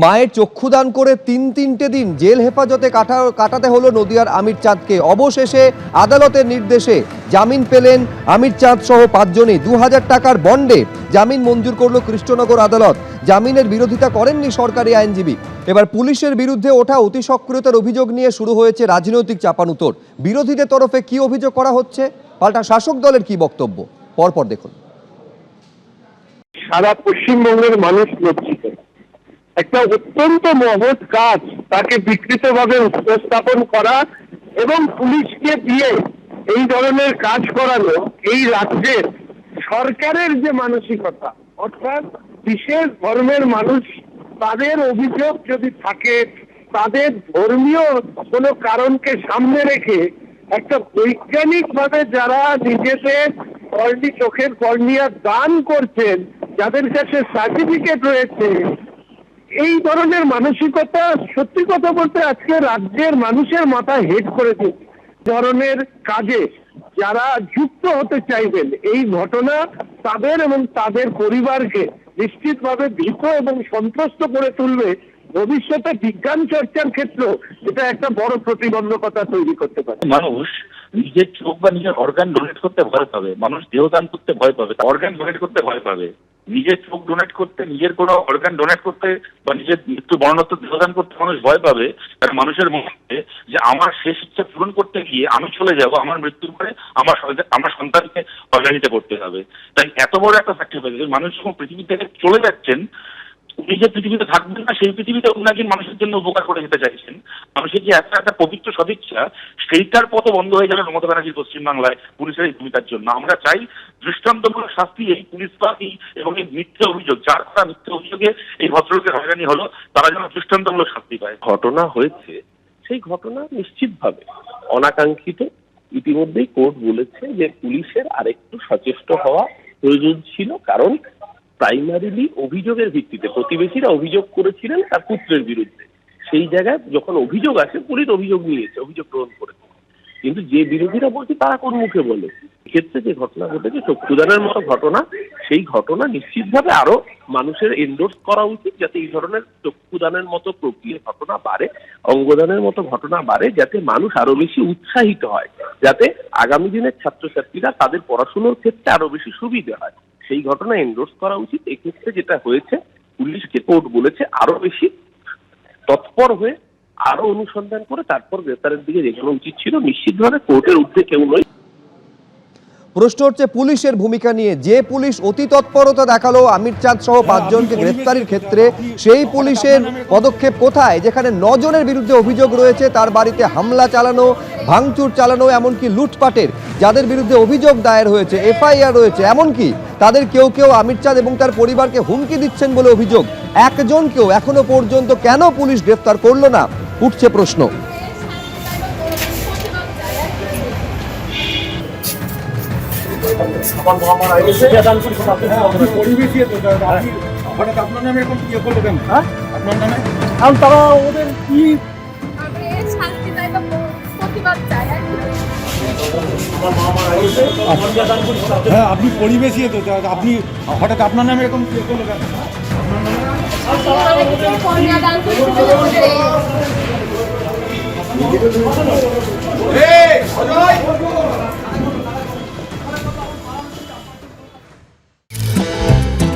মায়ের চক্ষুদান করে তিনটে দিন জেল হেফাজতে কাটাতে হলো নদিয়ার আমির চাঁদকে। অবশেষে আদালতের নির্দেশে জামিন পেলেন আমির চাঁদ সহ 5 জনই। 2000 টাকার বন্ডে জামিন মঞ্জুর করলো কৃষ্ণনগর আদালত। জামিনের বিরোধিতা করেননি সরকারি আইনজীবী। এবার পুলিশের বিরুদ্ধে ওঠা অতি সক্রিয়তার অভিযোগ নিয়ে শুরু হয়েছে রাজনৈতিক চাপানুতোর। বিরোধীদের তরফে কি অভিযোগ করা হচ্ছে, পাল্টা শাসক দলের কি বক্তব্য, পরপর দেখুন। সারা পশ্চিমবঙ্গের মানুষ লজ্জিত। একটা অত্যন্ত মহৎ কাজ তাকে বিকৃতভাবে উপস্থাপন করা এবং পুলিশকে দিয়ে এই ধরনের কাজ করানো এই রাজ্যের সরকারের যে মানসিকতা, অর্থাৎ বিশেষ ধর্মের মানুষ তাদের অভিযোগ যদি থাকে, তাদের ধর্মীয় কোনো কারণকে সামনে রেখে একটা বৈজ্ঞানিকভাবে যারা নিজেদের চোখের কর্নিয়া দান করছেন, যাদের কাছে সার্টিফিকেট রয়েছে, এই ধরনের মানসিকতা সত্যি কথা বলতে আজকে রাজ্যের মানুষের মাথা হেড করে দিচ্ছে। ধরনের কাজে যারা যুক্ত হতে চাইবেন, এই ঘটনা তাদের এবং তাদের পরিবারকে নিশ্চিতভাবে ভীত এবং সন্ত্রস্ত করে তুলবে। ভবিষ্যতে বিজ্ঞান চর্চার ক্ষেত্রেও এটা একটা বড় প্রতিবন্ধকতা তৈরি করতে পারে। মানুষ নিজের চোখ বা নিজের অর্গান ডোনেট করতে ভয় পাবে, মানুষ দেহদান করতে ভয় পাবে, অর্গান ডোনেট করতে ভয় পাবে। নিজের চোখ ডোনেট করতে, নিজের কোনো অর্গান ডোনেট করতে বা নিজের মৃত্যু মরণোত্তর দেহদান করতে মানুষ ভয় পাবে। কারণ মানুষের মনে যে আমার শেষ ইচ্ছা পূরণ করতে গিয়ে আমি চলে যাব, আমার মৃত্যুর পরে আমার সন্তানকে অর্গানিতে করতে হবে। তাই এত বড় একটা স্যাক্রিফাইস, মানুষ যখন পৃথিবী থেকে চলে যাচ্ছেন, উনি যে পৃথিবীতে থাকবেন না সেই পৃথিবীতে উনাকে মানুষের জন্য উপকার করে যেতে চাইছেন। মানুষের যে একটা পবিত্র সদিচ্ছা, সেইটার পথ বন্ধ হয়ে যাবে মমতা ব্যানার্জির পশ্চিমবাংলায় পুলিশের এই ভূমিকার জন্য। আমরা চাই দৃষ্টান্তমূলক শাস্তি এই পুলিশবাদী এবং এই মিথ্যে অভিযোগ, যার করা মিথ্যে অভিযোগে এই ভদ্রলোকের হয়রানি হলো, তারা যেন দৃষ্টান্তমূলক শাস্তি পায়। ঘটনা হয়েছে, সেই ঘটনা নিশ্চিতভাবে অনাকাঙ্ক্ষিত। ইতিমধ্যেই কোর্ট বলেছে যে পুলিশের আরেকটু সচেষ্ট হওয়া প্রয়োজন ছিল, কারণ প্রাইমারিলি অভিযোগের ভিত্তিতে প্রতিবেশীরা অভিযোগ করেছিলেন তার পুত্রের বিরুদ্ধে। সেই জায়গায় যখন অভিযোগ আসে, পুলিশ অভিযোগ নিয়েছে, অভিযোগ গ্রহণ করেছে, কিন্তু যে বিরোধীরা বলছে তারা কোন মুখে বলে। ক্ষেত্রে যে ঘটনা ঘটেছে চক্ষুদানের মতো ঘটনা, সেই ঘটনা নিশ্চিতভাবে আরো মানুষের এন্ডোর্স করা উচিত, যাতে এই ধরনের চক্ষুদানের মতো প্রক্রিয়া ঘটনা বাড়ে, অঙ্গদানের মতো ঘটনা বাড়ে, যাতে মানুষ আরো বেশি উৎসাহিত হয়, যাতে আগামী দিনের ছাত্রছাত্রীরা তাদের পড়াশোনার ক্ষেত্রে আরো বেশি সুবিধা হয়। সেই ঘটনা এন্ডোর্স করা উচিত। এক্ষেত্রে যেটা হয়েছে, পুলিশকে কোর্ট বলেছে আরো বেশি তৎপর হয়ে আরো অনুসন্ধান করে তারপর গ্রেফতারের দিকে এগোনো উচিত ছিল। নিশ্চিতভাবে কোর্টের ঊর্ধ্বে কেউ নয়। প্রশ্ন হচ্ছে পুলিশের ভূমিকা নিয়ে। যে পুলিশ অতি তৎপরতা দেখালো আমির চাঁদ সহ 5 জনকে গ্রেফতারির ক্ষেত্রে, সেই পুলিশের পদক্ষেপ কোথায় যেখানে 9 জনের বিরুদ্ধে অভিযোগ রয়েছে তার বাড়িতে হামলা চালানো, ভাঙচুর চালানো, এমনকি লুটপাটের, যাদের বিরুদ্ধে অভিযোগ দায়ের হয়েছে, এফআইআর রয়েছে, এমনকি তাদের কেউ কেউ আমির চাঁদ এবং তার পরিবারকে হুমকি দিচ্ছেন বলে অভিযোগ। একজনকেও এখনো পর্যন্ত কেন পুলিশ গ্রেফতার করলো না, উঠছে প্রশ্ন। হ্যাঁ, আপনি পরিবেশী তো, আপনি হঠাৎ আপনার নামে এরকম কি করলো কেন?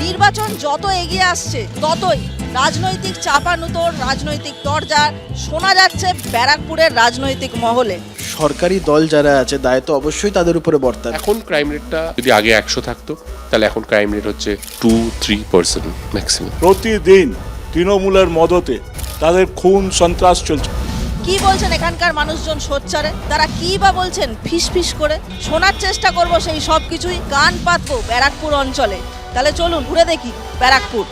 নির্বাচন যত এগিয়ে আসছে ততই রাজনৈতিক চাপানুতোর, রাজনৈতিক দরজা শোনা যাচ্ছে ব্যারাকপুরের রাজনৈতিক মহলে। সরকারি দল যারা আছে দায়িত্ব অবশ্যই তাদের উপরে বর্তায়। এখন ক্রাইম রেটটা যদি আগে 100 থাকতো, তাহলে এখন ক্রাইম রেট হচ্ছে 2-3% ম্যাক্সিমাম। প্রতিদিন তৃণমূলের মদতে তাদের খুন সন্ত্রাস চলছে। কি বলছেন এখানকার মানুষজন সোচ্চারে, তারা কি বা বলছেন ফিসফিস করে, শোনার চেষ্টা করব সেই সব কিছুই। কান পাতবো ব্যারাকপুর অঞ্চলে। তাহলে চলুন ঘুরে দেখি ব্যারাকপুর।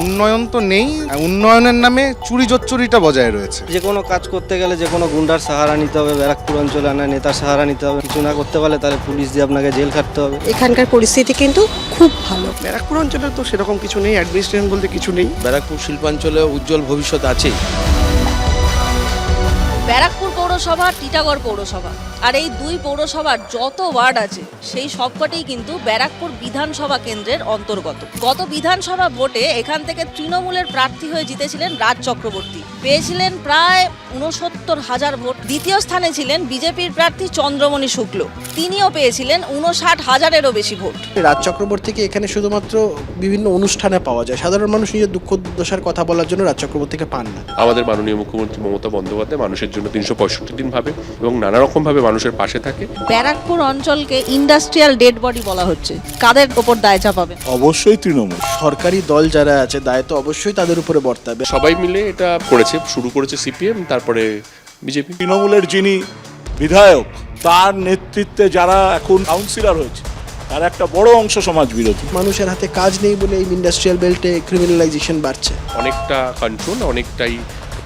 উন্নয়ন তো নেই, উন্নয়নের নামে চুরি জোচ্চুরিটা বজায় রয়েছে। যে কোনো কাজ করতে গেলে যে কোনো গুন্ডার সাহারা নিতে হবে, ব্যারাকপুর অঞ্চলে আনা নেতার সাহারা নিতে হবে। কিছু না করতে পারলে তাহলে পুলিশ দিয়ে আপনাকে জেল খাটতে হবে। এখানকার পরিস্থিতি কিন্তু খুব ভালো। ব্যারাকপুর অঞ্চলে তো সেরকম কিছু নেই, অ্যাডমিনিস্ট্রেশন বলতে কিছু নেই। ব্যারাকপুর শিল্পাঞ্চলে উজ্জ্বল ভবিষ্যৎ আছেই। ব্যারাকপুর পৌরসভা, টিটাগড় পৌরসভা আর এই দুই পৌরসভার যত ওয়ার্ড আছে সেই সবকটাই কিন্তু ব্যারাকপুর বিধানসভা কেন্দ্রের অন্তর্গত। গত বিধানসভা ভোটে এখান থেকে তৃণমূলের প্রার্থী হয়ে জিতেছিলেন রাজ চক্রবর্তী, পেয়েছিলেন প্রায় 69,000 ভোট। দ্বিতীয় স্থানে ছিলেন বিজেপির প্রার্থী চন্দ্রমণি শুক্ল, তিনিও পেয়েছিলেন 59,000-এরও বেশি ভোট। রাজ চক্রবর্তীকে এখানে শুধুমাত্র বিভিন্ন অনুষ্ঠানে পাওয়া যায়, সাধারণ মানুষ নিজের দুঃখ দুর্দশার কথা বলার জন্য রাজ চক্রবর্তীকে পান না। আমাদের মাননীয় মুখ্যমন্ত্রী মমতা বন্দ্যোপাধ্যায় মানুষের জন্য 365 দিন ভাবে এবং নানা রকম ভাবে মানুষের পাশে থাকে। ব্যারাকপুর অঞ্চলকে ইন্ডাস্ট্রিয়াল ডেড বডি বলা হচ্ছে, কাদের ওপর দায় চাপাবে? অবশ্যই তৃণমূল। সরকারি দল যারা আছে দায় তো অবশ্যই তাদের উপরে বর্তাবে। সবাই মিলে এটা করেছে, শুরু করেছে সিপিএম, তারপরে বিজেপি। তৃণমূলের যিনি বিধায়ক, তার নেতৃত্বে যারা এখন কাউন্সিলর হয়েছে, তার একটা বড় অংশ সমাজ বিরোধী। মানুষের হাতে কাজ নেই বলে এই ইন্ডাস্ট্রিয়াল বেল্টে ক্রিমিনালাইজেশন বাড়ছে। অনেকটা কন্ট্রোল, অনেকটাই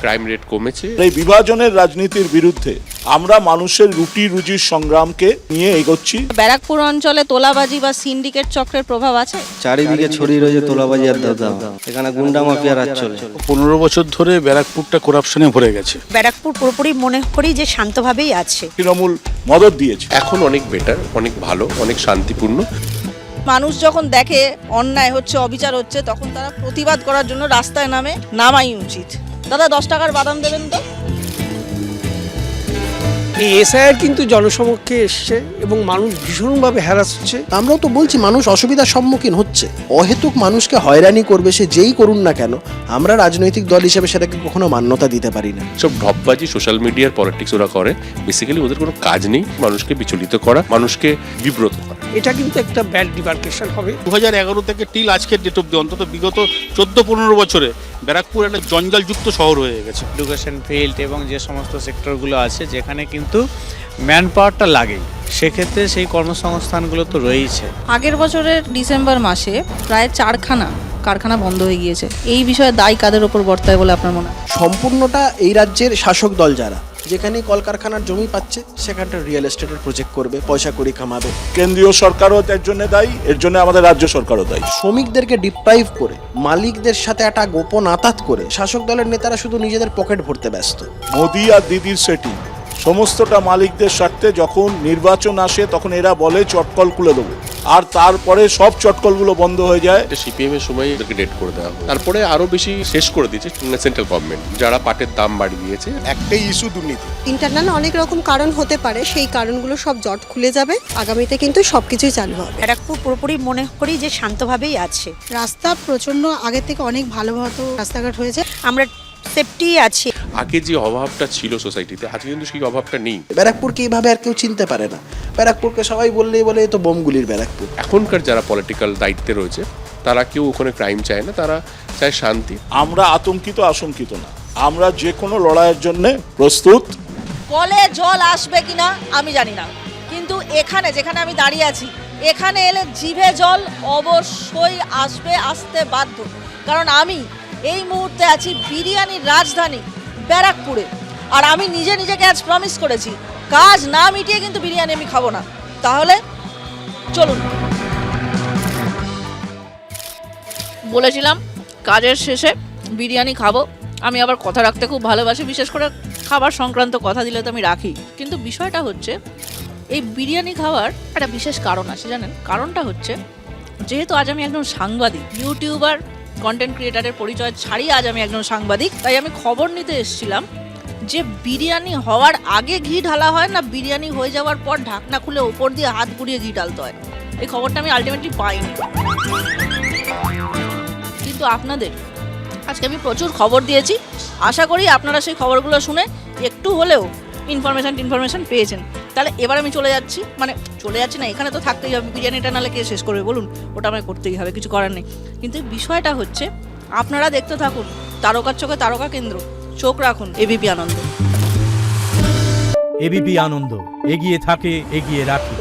ক্রাইম রেট কমেছে। এই বিভাজনের রাজনীতির বিরুদ্ধে আমরা মানুষের রুটি রুজির সংগ্রামকে নিয়ে এগোচ্ছি। ব্যারাকপুর অঞ্চলে তোলাবাজি বা সিন্ডিকেট চক্রের প্রভাব আছে? চারিদিকে ছড়িয়ে রয়েছে তোলাবাজি আর দাদা, এখানে গুন্ডা মাফিয়া রাজ চলে। 15 বছর ধরে ব্যারাকপুরটা করাপশনে ভরে গেছে। ব্যারাকপুর পুরোপুরি মনে করি যে শান্তভাবেই আছে। তৃণমূল মদত দিয়েছে। এখন অনেক বেটার, অনেক ভালো, অনেক শান্তিপূর্ণ। মানুষ যখন দেখে অন্যায় হচ্ছে, অবিচার হচ্ছে, তখন তারা প্রতিবাদ করার জন্য রাস্তায় নামাই উচিত। দাদা 10 টাকার বাদাম দেবেন তো? এই এসআইআর কিন্তু জনসমক্ষে এসছে এবং মানুষ ভীষণভাবে হ্যারাস হচ্ছে। আমরাও তো বলছি মানুষ অসুবিধার সম্মুখীন হচ্ছে, অহেতুক মানুষকে হয়রানি করবে সে যেই করুন না কেন, আমরা রাজনৈতিক দল হিসেবে সেটাকে কখনো মান্যতা দিতে পারি না। সব ঢপবাজি, সোশ্যাল মিডিয়ার পলিটিক্স ওরা করে, বেসিক্যালি ওদের কোনো কাজ নেই মানুষকে বিচলিত করা, মানুষকে বিব্রত করা। এটা কিন্তু একটা ব্যাড ডিমার্কেশন হবে। 2011 থেকে টিল আজকের ডেট অব্দি অন্তত বিগত 14-15 বছরে ব্যারাকপুর একটা জঞ্জালযুক্ত শহর হয়ে গেছে। এডুকেশন ফিল্ড এবং যে সমস্ত সেক্টরগুলো আছে যেখানে কিন্তু ম্যান পাওয়ারটা লাগেই, সেক্ষেত্রে সেই কর্মসংস্থানগুলো তো রয়েছে। আগের বছরের ডিসেম্বর মাসে প্রায় 4খানা কারখানা বন্ধ হয়ে গিয়েছে। এই বিষয়ে দায় কাদের ওপর বর্তায় বলে আপনার মনে হয়? সম্পূর্ণটা এই রাজ্যের শাসক দল যারা, যেখানে কলকারখানার জমি পাচ্ছে সেখানটা রিয়েল এস্টেটের প্রজেক্ট করবে, পয়সা করি কামাবে। কেন্দ্রীয় সরকারও এর জন্য দায়ী, এর জন্য আমাদের রাজ্য সরকারও দায়ী। শ্রমিকদেরকে ডিপ্রাইভ করে, মালিকদের সাথে একটা গোপন আতাত করে শাসক দলের নেতারা শুধু নিজেদের পকেট ভরতে ব্যস্ত। মোদি আর দিদির সেটিং সমস্তটা মালিকদের স্বার্থে। যখন নির্বাচন আসে তখন এরা বলে চটকল খুলে দেবো, আর তারপরে সব চটকলগুলো বন্ধ হয়ে যায়। সিপিএম এর সময় এদেরকে ডেট করে দেওয়া হয়, তারপরে আরো বেশি শেষ করে দিয়েছে সেন্ট্রাল গভর্নমেন্ট, যারা পাটের দাম বাড়িয়ে দিয়েছে। একটাই ইস্যু দুর্নীতি। ইন্টারনাল অনেক রকম কারণ হতে পারে, সেই কারণগুলো সব জট খুলে যাবে, আগামীতে কিন্তু সবকিছুই চালু হবে। ব্যারাকপুর পুরোপুরি মনে করি যে শান্তভাবেই আছে। রাস্তা প্রচন্ড আগের থেকে অনেক ভালো রাস্তাঘাট হয়েছে, আমরা সেফটি আছি। আগে যে অভাবটা ছিল সোসাইটিতে, আজকে কিন্তু সেই অভাবটা নেই। ব্যারাকপুরকে এইভাবে আর কেউ চিনতে পারে না। ব্যারাকপুরকে সবাই বললেই বলে এ তো বোমগুলির ব্যারাকপুর। এখনকার যারা পলিটিক্যাল দায়িত্বে রয়েছে তারা কেউ ওখানে ক্রাইম চায় না, তারা চায় শান্তি। আমরা আতঙ্কিত আশঙ্কিত না, আমরা যে কোনো লড়াইয়ের জন্য প্রস্তুত। কলে জল আসবে কিনা আমি জানি না, কিন্তু এখানে যেখানে আমি দাঁড়িয়ে আছি, এখানে এলে জিভে জল অবশ্যই আসবে, আসতে বাধ্য। কারণ আমি এই মুহূর্তে আছি বিরিয়ানির রাজধানী ব্যারাকপুরে, আর আমি নিজেকে আজ প্রমিস করেছি কাজ না মিটিয়ে কিন্তু বিরিয়ানি আমি খাবো না। তাহলে চলুন, বলেছিলাম কাজের শেষে বিরিয়ানি খাবো। আমি আবার কথা রাখতে খুব ভালোবাসি, বিশেষ করে খাবার সংক্রান্ত কথা দিলে তো আমি রাখি। কিন্তু বিষয়টা হচ্ছে এই বিরিয়ানি খাওয়ার একটা বিশেষ কারণ আছে, জানেন? কারণটা হচ্ছে যেহেতু আজ আমি একজন সাংবাদিক, ইউটিউবার, কন্টেন্ট ক্রিয়েটারের পরিচয় ছাড়িয়ে আজ আমি একজন সাংবাদিক, তাই আমি খবর নিতে এসেছিলাম যে বিরিয়ানি হওয়ার আগে ঘি ঢালা হয় না বিরিয়ানি হয়ে যাওয়ার পর ঢাকনা খুলে ওপর দিয়ে হাত ঘুরিয়ে ঘি ঢালতে হয়। এই খবরটা আমি আলটিমেটলি পাইনি, কিন্তু আপনাদের আজকে আমি প্রচুর খবর দিয়েছি। আশা করি আপনারা সেই খবরগুলো শুনে একটু হলেও ইনফরমেশন পেয়েছেন। তাহলে এবার আমি চলে যাচ্ছি না, এখানে তো থাকতেই হবে, বিরিয়ানিটা নাহলে কে শেষ করবে বলুন, ওটা আমায় করতেই হবে, কিছু করার নেই। কিন্তু বিষয়টা হচ্ছে আপনারা দেখতে থাকুন তারকার চোখে তারকা কেন্দ্র, চোখ রাখুন এবিপি আনন্দ। এবিপি আনন্দ, এগিয়ে থাকে, এগিয়ে রাখি।